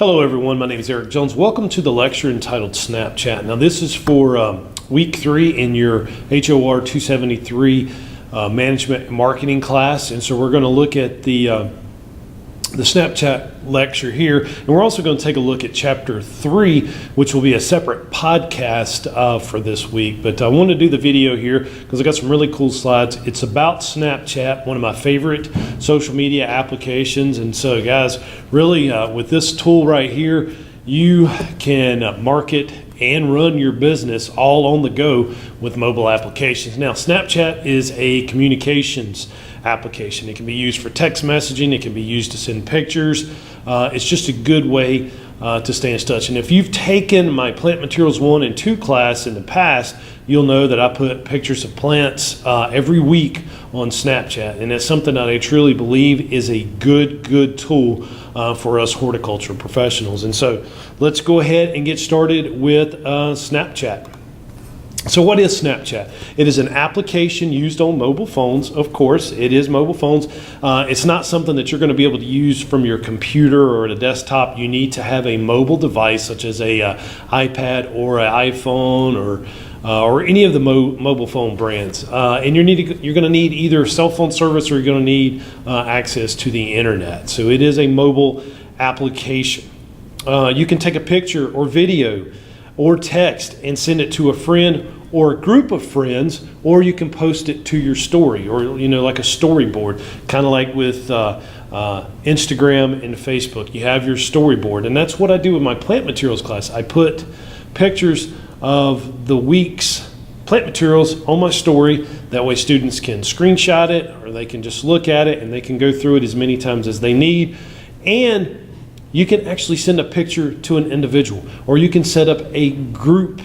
Hello everyone, my name is Eric Jones. Welcome to the lecture entitled Snapchat. Now this is for week 3 in your HOR 273 management and marketing class, and so we're going to look at the Snapchat lecture here, and we're also going to take a look at chapter 3, which will be a separate podcast for this week. But I want to do the video here because I got some really cool slides. It's about Snapchat, one of my favorite social media applications. And so guys, really with this tool right here, you can market and run your business all on the go with mobile applications. Now, Snapchat is a communications application. It can be used for text messaging. It can be used to send pictures. It's just a good way to stay in touch. And if you've taken my Plant Materials 1 and 2 class in the past, you'll know that I put pictures of plants every week on Snapchat. And it's something that I truly believe is a good tool for us horticulture professionals. And so let's go ahead and get started with Snapchat. So what is Snapchat? It is an application used on mobile phones. Of course, it is mobile phones. It's not something that you're going to be able to use from your computer or a desktop. You need to have a mobile device such as a iPad or an iPhone or any of the mobile phone brands. And you're going to need either cell phone service or you're going to need access to the internet. So it is a mobile application. You can take a picture or video or text and send it to a friend or a group of friends, or you can post it to your story, or like a storyboard, kind of like with Instagram and Facebook. You have your storyboard, and that's what I do with my plant materials class. I put pictures of the week's plant materials on my story. That way students can screenshot it, or they can just look at it and they can go through it as many times as they need. And you can actually send a picture to an individual, or you can set up a group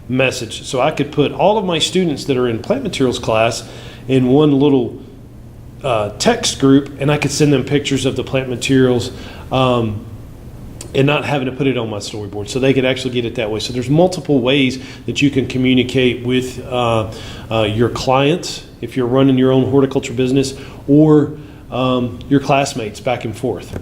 message. So I could put all of my students that are in plant materials class in one little text group, and I could send them pictures of the plant materials and not having to put it on my storyboard. So they could actually get it that way. So there's multiple ways that you can communicate with your clients if you're running your own horticulture business, or your classmates back and forth.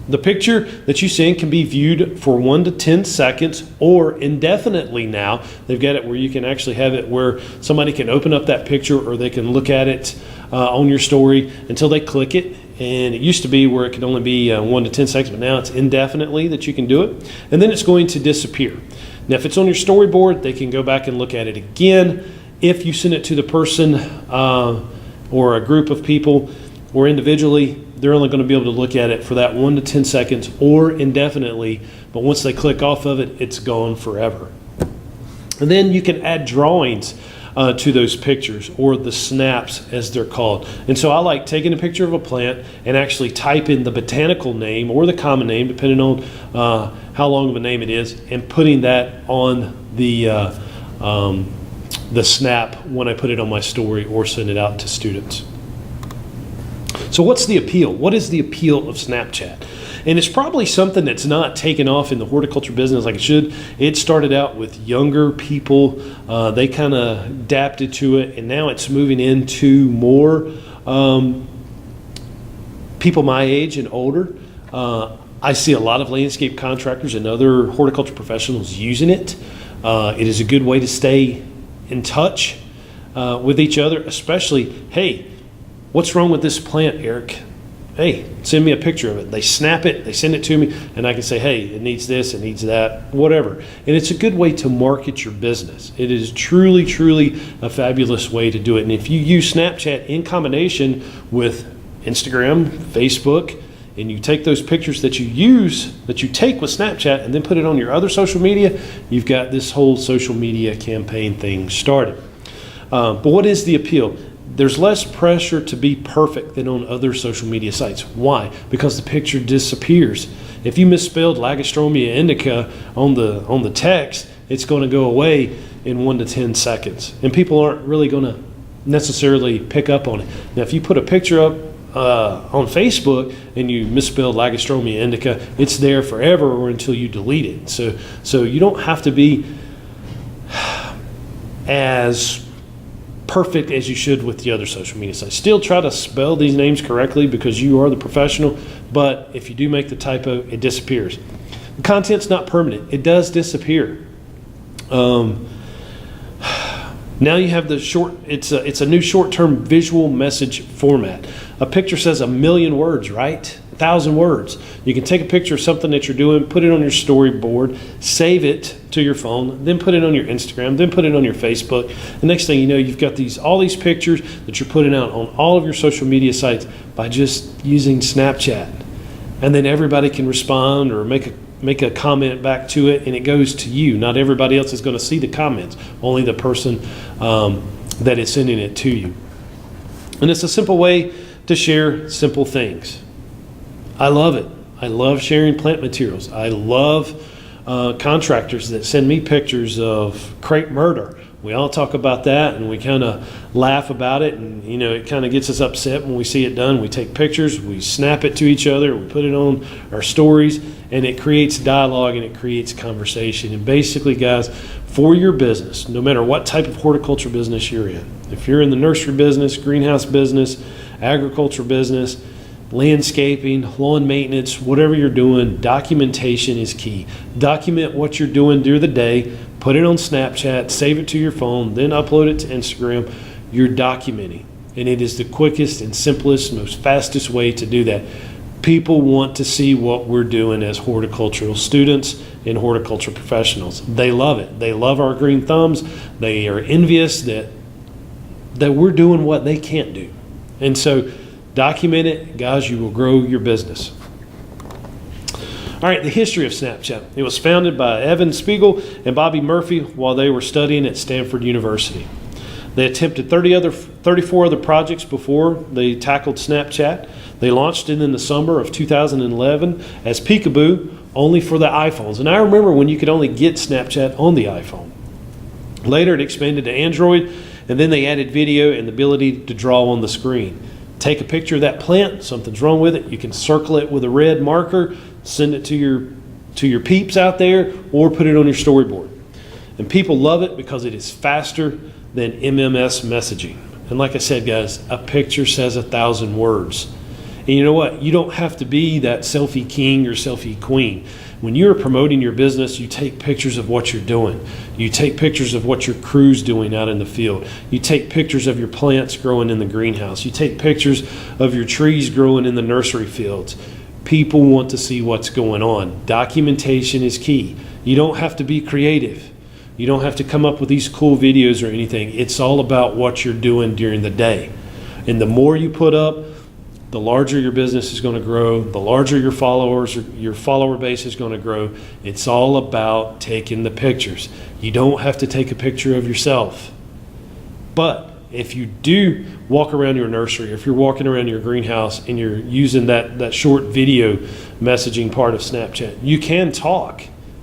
The picture that you send can be viewed for 1 to 10 seconds or indefinitely now. They've got it where you can actually have it where somebody can open up that picture, or they can look at it on your story until they click it. And it used to be where it could only be 1 to 10 seconds, but now it's indefinitely that you can do it. And then it's going to disappear. Now, if it's on your storyboard, they can go back and look at it again. If you send it to the person or a group of people or individually, they're only going to be able to look at it for that 1 to 10 seconds or indefinitely, but once they click off of it, it's gone forever. And then you can add drawings to those pictures, or the snaps as they're called. And so I like taking a picture of a plant and actually type in the botanical name or the common name, depending on how long of a name it is, and putting that on the snap when I put it on my story or send it out to students. So what's the appeal? What is the appeal of Snapchat? And it's probably something that's not taken off in the horticulture business like it should. It started out with younger people. They kind of adapted to it, and now it's moving into more people my age and older. I see a lot of landscape contractors and other horticulture professionals using it. It is a good way to stay in touch with each other, especially, hey, what's wrong with this plant, Eric? Hey, send me a picture of it. They snap it, they send it to me, and I can say, hey, it needs this, it needs that, whatever. And it's a good way to market your business. It is truly a fabulous way to do it. And if you use Snapchat in combination with Instagram, Facebook, and you take those pictures that you take with Snapchat and then put it on your other social media, you've got this whole social media campaign thing started. But what is the appeal? There's less pressure to be perfect than on other social media sites. Why? Because the picture disappears. If you misspelled Lagostromia indica on the text, it's going to go away in 1 to 10 seconds. And people aren't really going to necessarily pick up on it. Now, if you put a picture up on Facebook and you misspelled Lagostromia indica, it's there forever or until you delete it. So you don't have to be as perfect as you should with the other social media sites. Still try to spell these names correctly because you are the professional, but if you do make the typo, it disappears. The content's not permanent. It does disappear. Now you have the it's a new short-term visual message format. A picture says 1,000,000 words, right? 1,000 words. You can take a picture of something that you're doing, put it on your storyboard, save it to your phone, then put it on your Instagram, then put it on your Facebook. The next thing you know, you've got all these pictures that you're putting out on all of your social media sites by just using Snapchat. And then everybody can respond or make a comment back to it, and it goes to you. Not everybody else is going to see the comments, only the person that is sending it to you. And it's a simple way to share simple things. I love it. I love sharing plant materials. I love contractors that send me pictures of crepe myrtle. We all talk about that, and we kind of laugh about it, and it kind of gets us upset when we see it done. We take pictures, we snap it to each other, we put it on our stories, and it creates dialogue and it creates conversation. And basically, guys, for your business, no matter what type of horticulture business you're in, if you're in the nursery business, greenhouse business, agriculture business, landscaping, lawn maintenance, whatever you're doing, documentation is key. Document what you're doing during the day, put it on Snapchat, save it to your phone, then upload it to Instagram. You're documenting. And it is the quickest and simplest, most fastest way to do that. People want to see what we're doing as horticultural students and horticulture professionals. They love it. They love our green thumbs. They are envious that we're doing what they can't do. And so document it, guys, you will grow your business. All right, the history of Snapchat. It was founded by Evan Spiegel and Bobby Murphy while they were studying at Stanford University. They attempted 34 other projects before they tackled Snapchat. They launched it in the summer of 2011 as Peekaboo, only for the iPhones. And I remember when you could only get Snapchat on the iPhone. Later it expanded to Android, and then they added video and the ability to draw on the screen. Take a picture of that plant, something's wrong with it, you can circle it with a red marker, send it to your peeps out there, or put it on your storyboard. And people love it because it is faster than MMS messaging. And like I said, guys, a picture says 1,000 words. And you know what? You don't have to be that selfie king or selfie queen. When you're promoting your business, you take pictures of what you're doing. You take pictures of what your crew's doing out in the field. You take pictures of your plants growing in the greenhouse. You take pictures of your trees growing in the nursery fields. People want to see what's going on. Documentation is key. You don't have to be creative. You don't have to come up with these cool videos or anything. It's all about what you're doing during the day. And the more you put up, the larger your business is going to grow, the larger your followers, your follower base is going to grow. It's all about taking the pictures. You don't have to take a picture of yourself. But if you do walk around your nursery, if you're walking around your greenhouse and you're using that short video messaging part of Snapchat, you can talk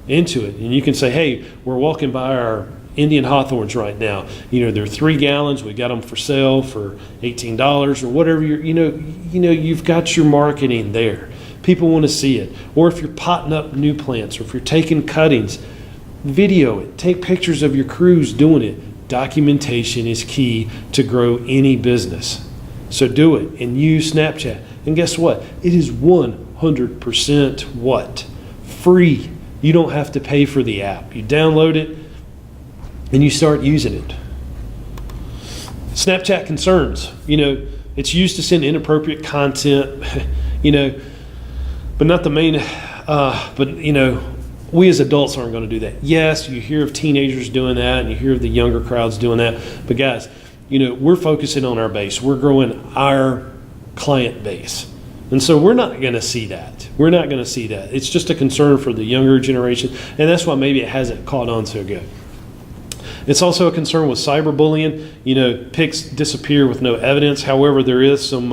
into it. And you can say, hey, we're walking by our Indian hawthorns right now. They're 3 gallons. We got them for sale for $18 or whatever. You've got your marketing there. People want to see it. Or if you're potting up new plants, or if you're taking cuttings, video it. Take pictures of your crews doing it. Documentation is key to grow any business. So do it and use Snapchat. And guess what? It is 100% what? Free. You don't have to pay for the app. You download it and you start using it. Snapchat concerns. It's used to send inappropriate content, but not the main, we as adults aren't going to do that. Yes, you hear of teenagers doing that and you hear of the younger crowds doing that. But guys, we're focusing on our base. We're growing our client base. And so we're not going to see that. We're not going to see that. It's just a concern for the younger generation. And that's why maybe it hasn't caught on so good. It's also a concern with cyberbullying. Pics disappear with no evidence. However, there is some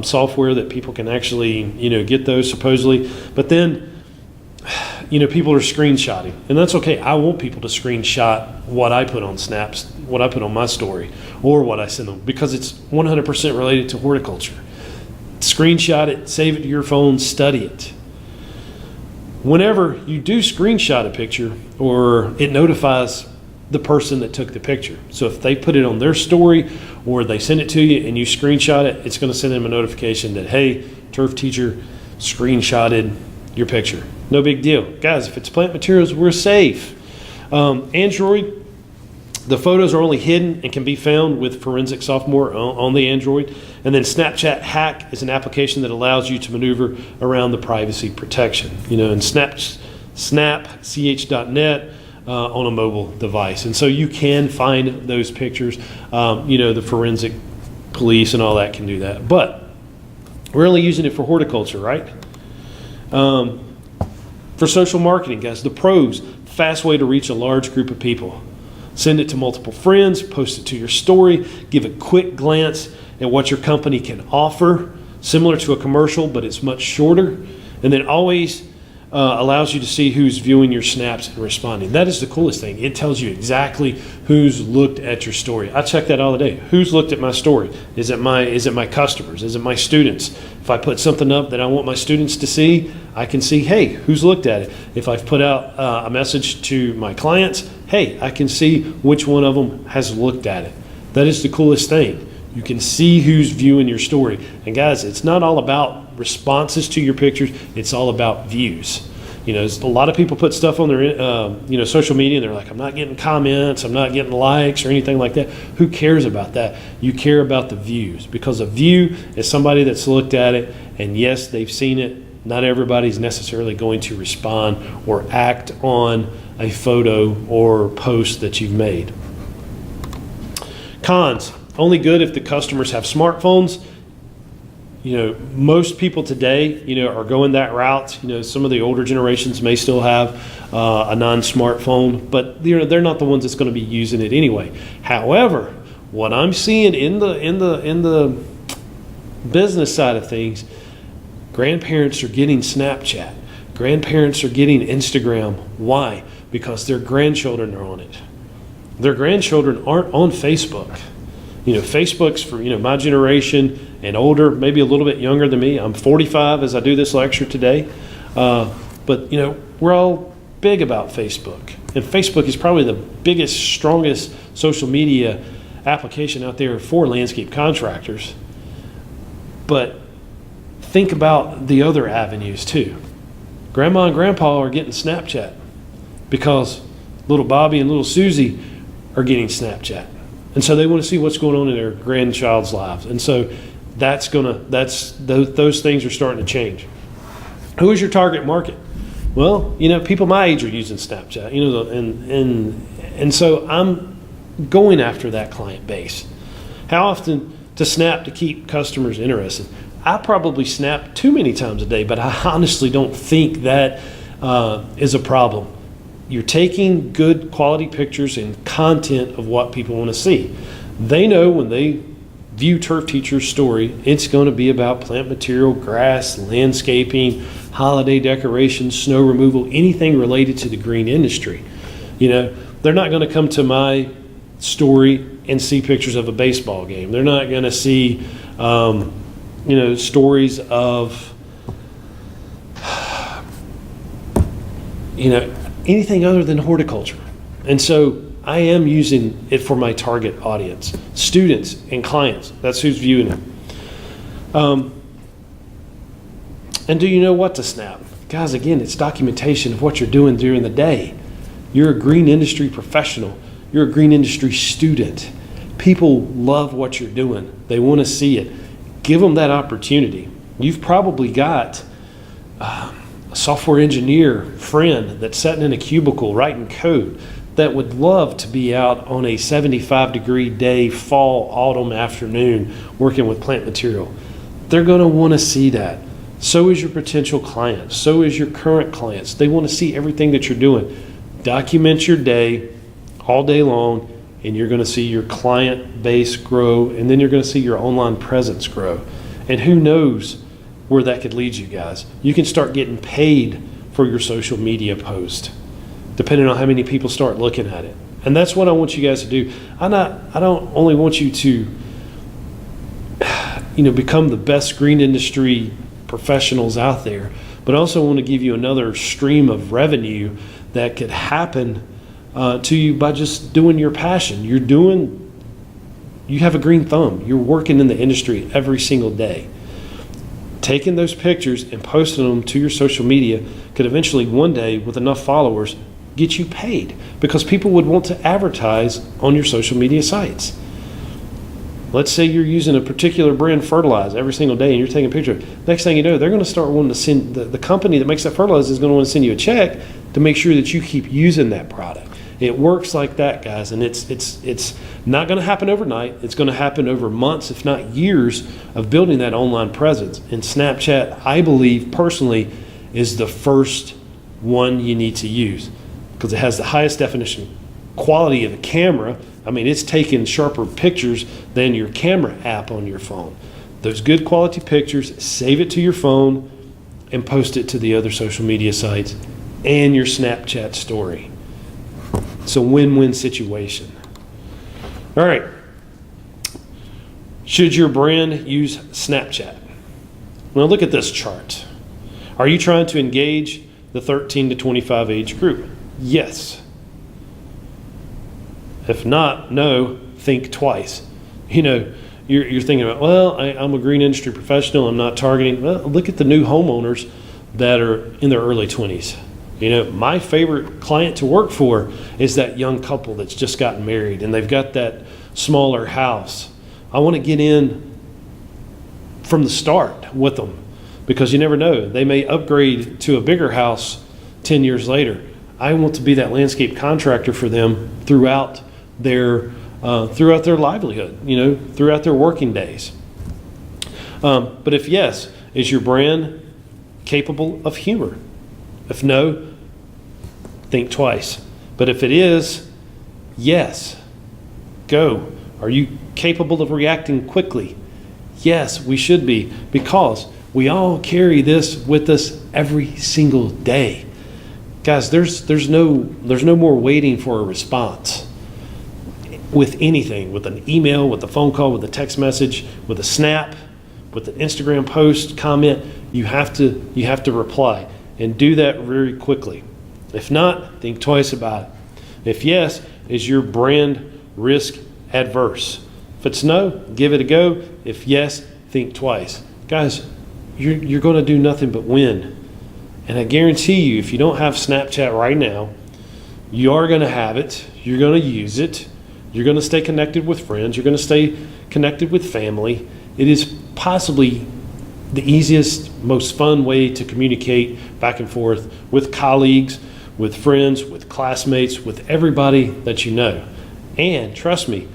software that people can actually, get those supposedly. But then, people are screenshotting. And that's okay. I want people to screenshot what I put on Snaps, what I put on my story, or what I send them, because it's 100% related to horticulture. Screenshot it, save it to your phone, study it. Whenever you do screenshot a picture, or it notifies the person that took the picture. So if they put it on their story or they send it to you and you screenshot it, it's going to send them a notification that, hey, turf teacher screenshotted your picture. No big deal. Guys, if it's plant materials, we're safe. Android, the photos are only hidden and can be found with Forensic Sophomore on the Android. And then Snapchat Hack is an application that allows you to maneuver around the privacy protection. And snapch.net on a mobile device. And so you can find those pictures. The forensic police and all that can do that. But we're only using it for horticulture, right? For social marketing, guys, the pros, fast way to reach a large group of people. Send it to multiple friends, post it to your story, give a quick glance at what your company can offer, similar to a commercial, but it's much shorter, and then always allows you to see who's viewing your snaps and responding. That is the coolest thing. It tells you exactly who's looked at your story. I check that all the day. Who's looked at my story? Is it my customers? Is it my students? If I put something up that I want my students to see, I can see, hey, who's looked at it? If I've put out a message to my clients, hey, I can see which one of them has looked at it. That is the coolest thing. You can see who's viewing your story. And guys, it's not all about responses to your pictures. It's all about views. A lot of people put stuff on their social media and they're like, I'm not getting comments, I'm not getting likes or anything like that. Who cares about that? You care about the views, because a view is somebody that's looked at it, and yes, they've seen it. Not everybody's necessarily going to respond or act on a photo or post that you've made. Cons, only good if the customers have smartphones. Most people today, are going that route. Some of the older generations may still have a non-smartphone, but they're not the ones that's going to be using it anyway. However, what I'm seeing in the business side of things, grandparents are getting Snapchat. Grandparents are getting Instagram. Why? Because their grandchildren are on it. Their grandchildren aren't on Facebook. Facebook's for, my generation and older, maybe a little bit younger than me. I'm 45 as I do this lecture today. But we're all big about Facebook. And Facebook is probably the biggest, strongest social media application out there for landscape contractors. But think about the other avenues too. Grandma and Grandpa are getting Snapchat because little Bobby and little Susie are getting Snapchat. And so they want to see what's going on in their grandchild's lives. And so those things are starting to change. Who is your target market? Well, people my age are using Snapchat, and so I'm going after that client base. How often to snap to keep customers interested? I probably snap too many times a day, but I honestly don't think that is a problem. You're taking good quality pictures and content of what people want to see. They know when they view Turf Teacher's story, it's going to be about plant material, grass, landscaping, holiday decorations, snow removal, anything related to the green industry. They're not going to come to my story and see pictures of a baseball game. They're not going to see, stories of, anything other than horticulture. And so I am using it for my target audience, students and clients. That's who's viewing it. And do you know what to snap? Guys, again, it's documentation of what you're doing during the day. You're a green industry professional. You're a green industry student. People love what you're doing. They want to see it. Give them that opportunity. You've probably got a software engineer friend that's sitting in a cubicle writing code that would love to be out on a 75-degree day, fall, autumn afternoon working with plant material. They're going to want to see that. So is your potential clients. So is your current clients. They want to see everything that you're doing. Document your day all day long, and you're going to see your client base grow, and then you're going to see your online presence grow. And who knows where that could lead you guys. You can start getting paid for your social media post, depending on how many people start looking at it. And that's what I want you guys to do. I don't only want you to become the best green industry professionals out there, but I also want to give you another stream of revenue that could happen to you by just doing your passion. You have a green thumb. You're working in the industry every single day. Taking those pictures and posting them to your social media could eventually one day, with enough followers, get you paid, because people would want to advertise on your social media sites. Let's say you're using a particular brand fertilizer every single day and you're taking a picture of it. Next thing you know, they're going to start wanting to send, the company that makes that fertilizer is going to want to send you a check to make sure that you keep using that product. It works like that, guys, and it's not going to happen overnight. It's going to happen over months, if not years, of building that online presence. And Snapchat, I believe personally, is the first one you need to use, because it has the highest definition quality of a camera. I mean, it's taking sharper pictures than your camera app on your phone. Those good quality pictures, save it to your phone and post it to the other social media sites and your Snapchat story. It's a win-win situation. All right. Should your brand use Snapchat? Now look at this chart. Are you trying to engage the 13 to 25 age group? Yes. If not, no, think twice. You're thinking about, well, I'm a green industry professional, I'm not targeting. Well, look at the new homeowners that are in their early 20s. My favorite client to work for is that young couple that's just gotten married and they've got that smaller house. I want to get in from the start with them, because you never know. They may upgrade to a bigger house 10 years later. I want to be that landscape contractor for them throughout their livelihood, throughout their working days. But if yes, is your brand capable of humor? If no, think twice. But if it is, yes, go. Are you capable of reacting quickly? Yes, we should be, because we all carry this with us every single day. Guys, there's no more waiting for a response with anything, with an email, with a phone call, with a text message, with a snap, with an Instagram post, comment. You have to reply, and do that very quickly. If not, think twice about it. If yes, is your brand risk adverse? If it's no, give it a go. If yes, think twice. Guys, you're going to do nothing but win. And I guarantee you, if you don't have Snapchat right now, you are going to have it. You're going to use it. You're going to stay connected with friends. You're going to stay connected with family. It is possibly the easiest, most fun way to communicate back and forth with colleagues, with friends, with classmates, with everybody that you know. And trust me,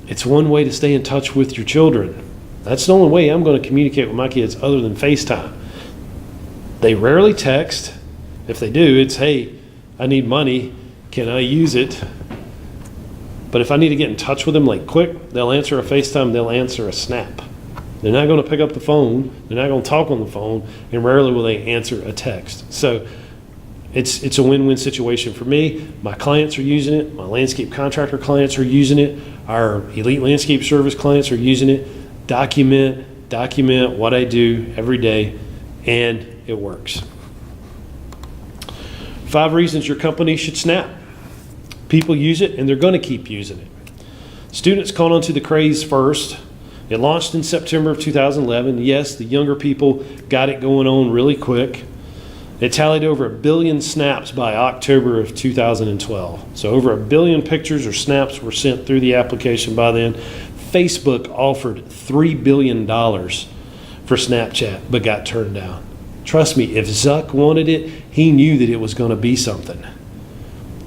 it's one way to stay in touch with your children. That's the only way I'm going to communicate with my kids other than FaceTime. They rarely text. If they do, it's, hey, I need money. Can I use it? But if I need to get in touch with them like quick, they'll answer a FaceTime, they'll answer a snap. They're not going to pick up the phone. They're not going to talk on the phone, and rarely will they answer a text. So it's a win-win situation for me. My clients are using it. My landscape contractor clients are using it. Our elite landscape service clients are using it. Document what I do every day, and it works. 5 reasons your company should snap. People use it, and they're going to keep using it. Students caught onto the craze first. It launched in September of 2011. Yes, the younger people got it going on really quick. It tallied over 1 billion snaps by October of 2012. So over 1 billion pictures or snaps were sent through the application by then. Facebook offered $3 billion for Snapchat, but got turned down. Trust me, if Zuck wanted it, he knew that it was going to be something.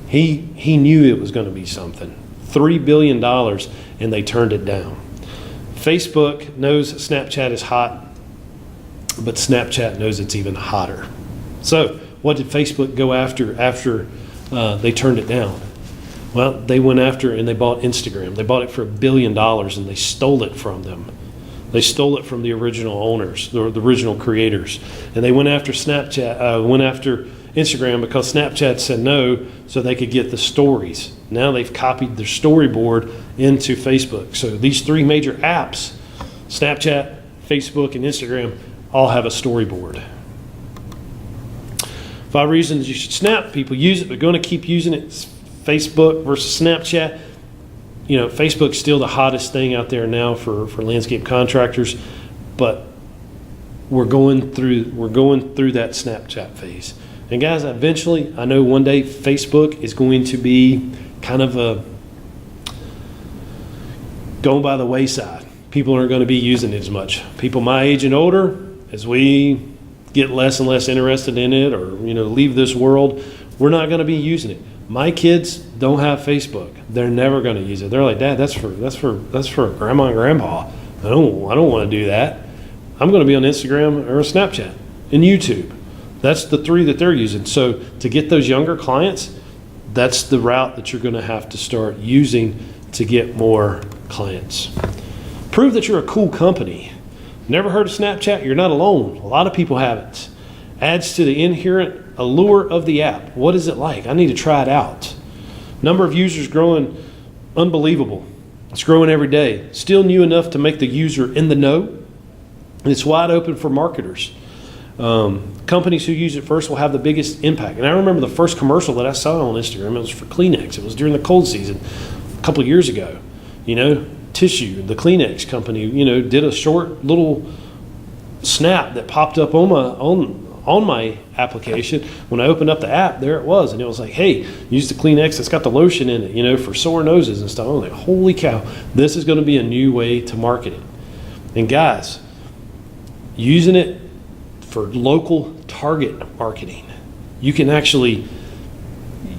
He knew it was going to be something. $3 billion, and they turned it down. Facebook knows Snapchat is hot, but Snapchat knows it's even hotter. So what did Facebook go after they turned it down? Well, they went after and they bought Instagram. They bought it for $1 billion, and they stole it from them. They stole it from the original owners, the original creators. And they went after Instagram because Snapchat said no, so they could get the stories. Now they've copied their storyboard into Facebook. So these 3 major apps, Snapchat, Facebook, and Instagram, all have a storyboard. 5 reasons you should snap. People use it. They're going to keep using it. Facebook versus Snapchat. You know, Facebook's still the hottest thing out there now for landscape contractors, but we're going through that Snapchat phase. And guys, eventually, I know one day Facebook is going to be kind of going by the wayside. People aren't going to be using it as much. People my age and older, as we get less and less interested in it, or leave this world, we're not going to be using it. My kids don't have Facebook. They're never going to use it. They're like, Dad, that's for grandma and grandpa. I don't want to do that. I'm going to be on Instagram or Snapchat and YouTube. That's the three that they're using. So to get those younger clients, that's the route that you're going to have to start using to get more clients. Prove that you're a cool company. Never heard of Snapchat? You're not alone. A lot of people haven't. Adds to the inherent allure of the app. What is it like? I need to try it out. Number of users growing unbelievable. It's growing every day. Still new enough to make the user in the know. And it's wide open for marketers. Companies who use it first will have the biggest impact. And I remember the first commercial that I saw on Instagram, it was for Kleenex. It was during the cold season a couple of years ago. Tissue, the Kleenex company, did a short little snap that popped up on my application. When I opened up the app, there it was. And it was like, hey, use the Kleenex. It's got the lotion in it, for sore noses and stuff. I was like, holy cow, this is going to be a new way to market it. And guys, using it for local target marketing. You can actually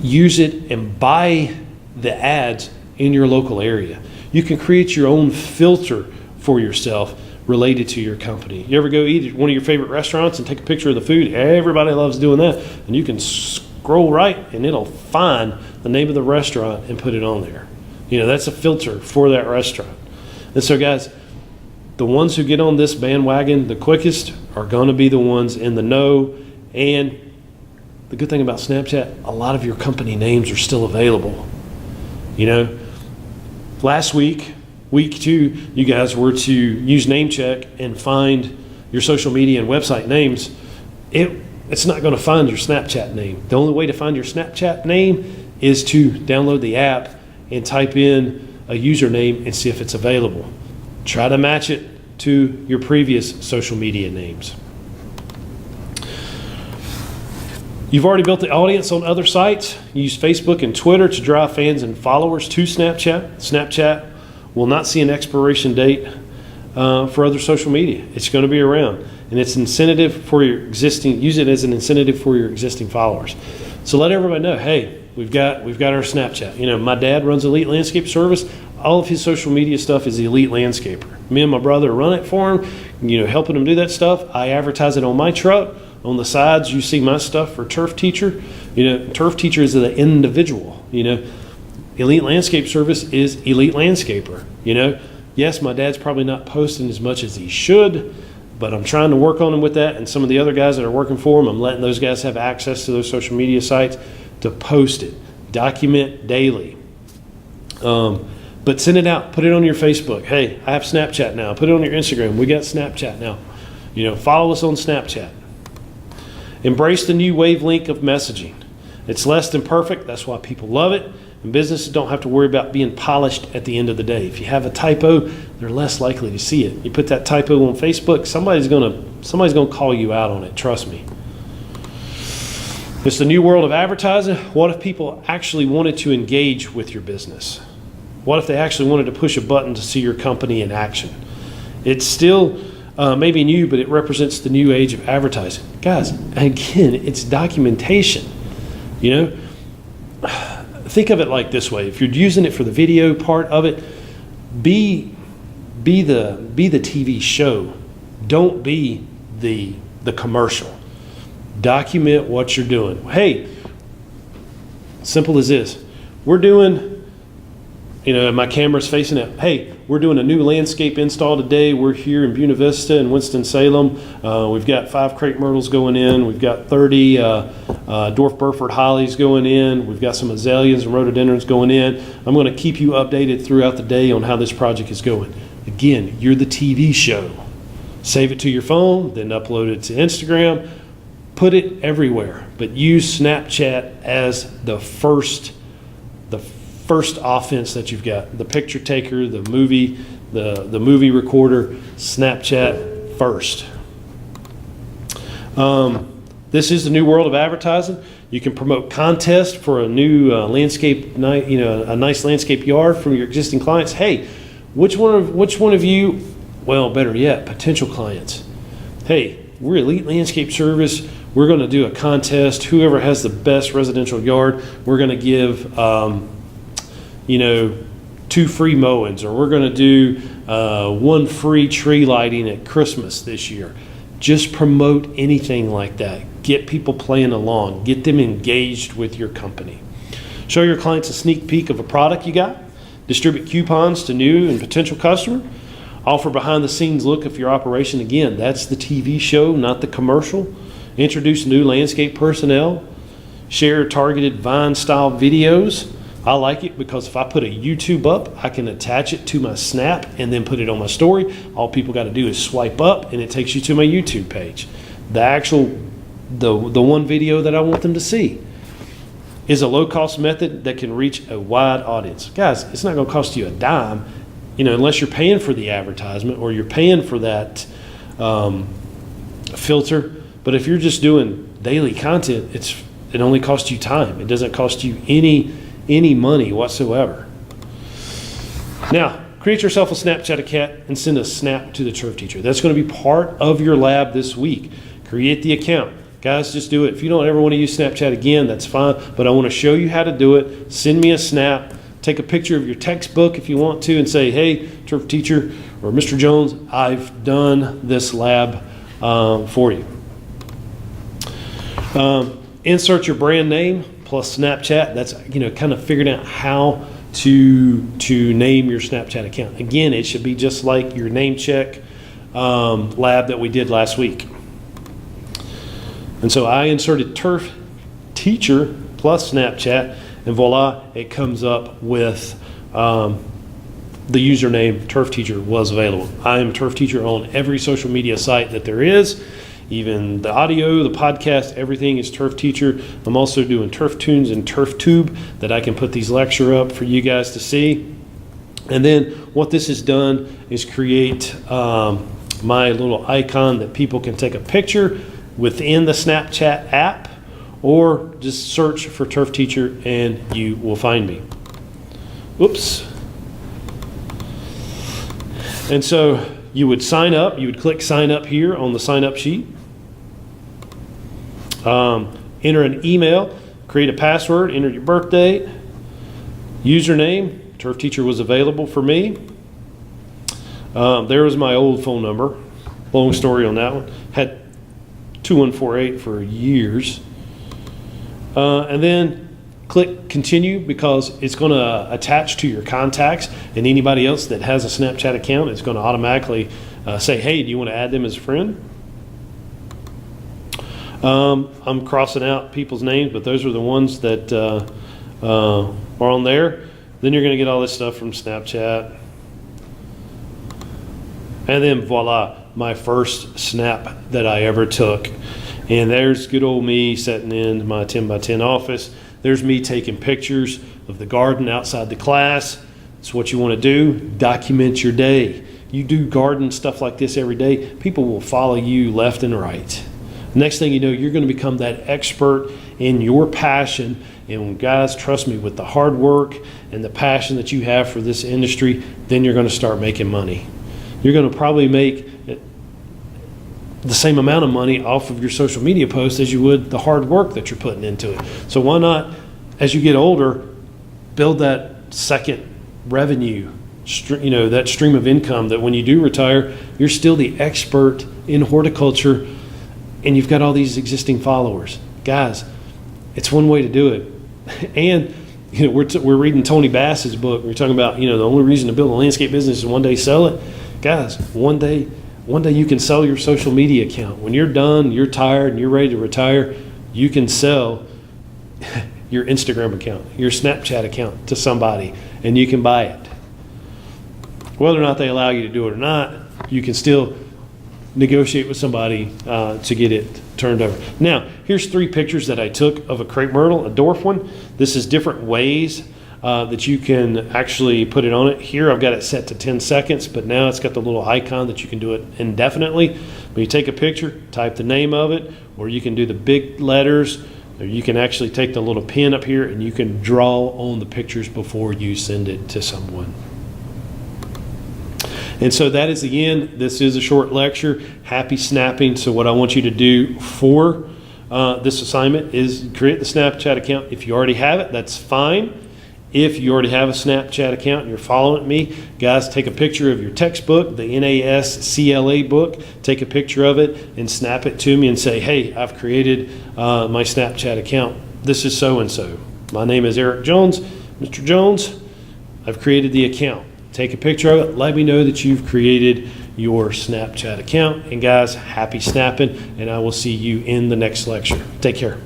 use it and buy the ads in your local area. You can create your own filter for yourself related to your company. You ever go eat at one of your favorite restaurants and take a picture of the food? Everybody loves doing that. And you can scroll right and it'll find the name of the restaurant and put it on there. That's a filter for that restaurant. And so guys, the ones who get on this bandwagon the quickest are going to be the ones in the know. And the good thing about Snapchat, a lot of your company names are still available. Last week 2, you guys were to use NameCheck and find your social media and website names. It's not going to find your Snapchat name. The only way to find your Snapchat name is to download the app and type in a username and see if it's available. Try to match it to your previous social media names. You've already built the audience on other sites. Use Facebook and Twitter to drive fans and followers to Snapchat. Snapchat will not see an expiration date for other social media. It's going to be around, and it's incentive for your existing. Use it as an incentive for your existing followers. So let everybody know, hey, we've got our Snapchat. My dad runs Elite Landscape Service. All of his social media stuff is the Elite Landscaper. Me and my brother run it for him. Helping him do that stuff. I advertise it on my truck. On the sides, you see my stuff for Turf Teacher. Turf Teacher is the individual. Elite Landscape Service is Elite Landscaper. Yes, my dad's probably not posting as much as he should, but I'm trying to work on him with that. And some of the other guys that are working for him, I'm letting those guys have access to those social media sites to post it, document daily. But send it out, put it on your Facebook. Hey, I have Snapchat now. Put it on your Instagram. We got Snapchat now. Follow us on Snapchat. Embrace the new wavelength of messaging. It's less than perfect. That's why people love it. And businesses don't have to worry about being polished at the end of the day. If you have a typo, they're less likely to see it. You put that typo on Facebook, somebody's gonna call you out on it. Trust me. It's the new world of advertising. What if people actually wanted to engage with your business? What if they actually wanted to push a button to see your company in action? It's still maybe new, but it represents the new age of advertising. Guys, again, it's documentation. Think of it like this way. If you're using it for the video part of it, be the TV show. Don't be the commercial. Document what you're doing. Hey, simple as this. We're doing, my camera's facing it. Hey, we're doing a new landscape install today. We're here in Buena Vista and Winston-Salem. We've got 5 crepe myrtles going in. We've got 30 dwarf Burford hollies going in. We've got some azaleas and rhododendrons going in. I'm going to keep you updated throughout the day on how this project is going. Again, you're the TV show. Save it to your phone, then upload it to Instagram. Put it everywhere, but use Snapchat as the first the first offense that you've got. The picture taker, the movie recorder, Snapchat first. This is the new world of advertising. You can promote contests for a new landscape, a nice landscape yard from your existing clients. Hey, which one of you, well, better yet, potential clients. Hey, we're Elite Landscape Service. We're going to do a contest. Whoever has the best residential yard, we're going to give, 2 free mowings, or we're going to do 1 free tree lighting at Christmas this year. Just promote anything like that. Get people playing along. Get them engaged with your company. Show your clients a sneak peek of a product you got. Distribute coupons to new and potential customers. Offer behind-the-scenes look of your operation. Again, that's the TV show, not the commercial. Introduce new landscape personnel. Share targeted Vine-style videos. I like it because if I put a YouTube up, I can attach it to my Snap and then put it on my story. All people got to do is swipe up and it takes you to my YouTube page. The one video that I want them to see is a low-cost method that can reach a wide audience. Guys, it's not going to cost you a dime, unless you're paying for the advertisement or you're paying for that filter. But if you're just doing daily content, it only costs you time. It doesn't cost you any money whatsoever. Now, create yourself a Snapchat account and send a snap to the turf teacher. That's going to be part of your lab this week. Create the account. Guys, just do it. If you don't ever want to use Snapchat again, that's fine. But I want to show you how to do it. Send me a snap. Take a picture of your textbook if you want to and say, hey, turf teacher or Mr. Jones, I've done this lab for you. Insert your brand name plus Snapchat. That's kind of figuring out how to name your Snapchat account. Again, it should be just like your name check lab that we did last week. And so I inserted turf teacher plus Snapchat, and voila, it comes up with the username turf teacher was available. I am turf teacher on every social media site that there is. Even the audio, the podcast, everything is turf teacher. I'm also doing turf tunes and turf tube that I can put these lecture up for you guys to see. And then what this has done is create my little icon that people can take a picture within the Snapchat app, or just search for turf teacher and you will find me. Oops. And so you would sign up. You would click sign up here on the sign up sheet. Enter an email, create a password, enter your birth date, username. Turf teacher was available for me. There was my old phone number. Long story on that one. Had 2148 for years. And then click continue, because it's going to attach to your contacts, and anybody else that has a Snapchat account, it's going to automatically say, hey, do you want to add them as a friend? I'm crossing out people's names, but those are the ones that are on there. Then you're going to get all this stuff from Snapchat. And then voila, my first snap that I ever took. And there's good old me sitting in my 10 by 10 office. There's me taking pictures of the garden outside the class. It's what you want to do. Document your day. You do garden stuff like this every day, people will follow you left and right. Next thing you know, you're going to become that expert in your passion. And guys, trust me, with the hard work and the passion that you have for this industry, then you're going to start making money. You're going to probably make the same amount of money off of your social media posts as you would the hard work that you're putting into it. So why not, as you get older, build that second revenue, that stream of income, that when you do retire, you're still the expert in horticulture and you've got all these existing followers. Guys, it's one way to do it. And we're reading Tony Bass's book. We're talking about the only reason to build a landscape business is one day sell it. Guys, one day you can sell your social media account. When you're done, you're tired, and you're ready to retire, you can sell your Instagram account, your Snapchat account to somebody, and you can buy it. Whether or not they allow you to do it or not, you can still negotiate with somebody to get it turned over. Now, here's 3 pictures that I took of a crepe myrtle, a dwarf one. This is different ways that you can actually put it on it. Here I've got it set to 10 seconds, but now it's got the little icon that you can do it indefinitely. But you take a picture, type the name of it, or you can do the big letters, or you can actually take the little pen up here and you can draw on the pictures before you send it to someone. And so that is the end. This is a short lecture. Happy snapping. So what I want you to do for this assignment is create the Snapchat account. If you already have it, that's fine. If you already have a Snapchat account and you're following me, guys, take a picture of your textbook, the NASCLA book, take a picture of it and snap it to me and say, hey, I've created my Snapchat account. This is so-and-so. My name is Eric Jones. Mr. Jones, I've created the account. Take a picture of it. Let me know that you've created your Snapchat account. And guys, happy snapping, and I will see you in the next lecture. Take care.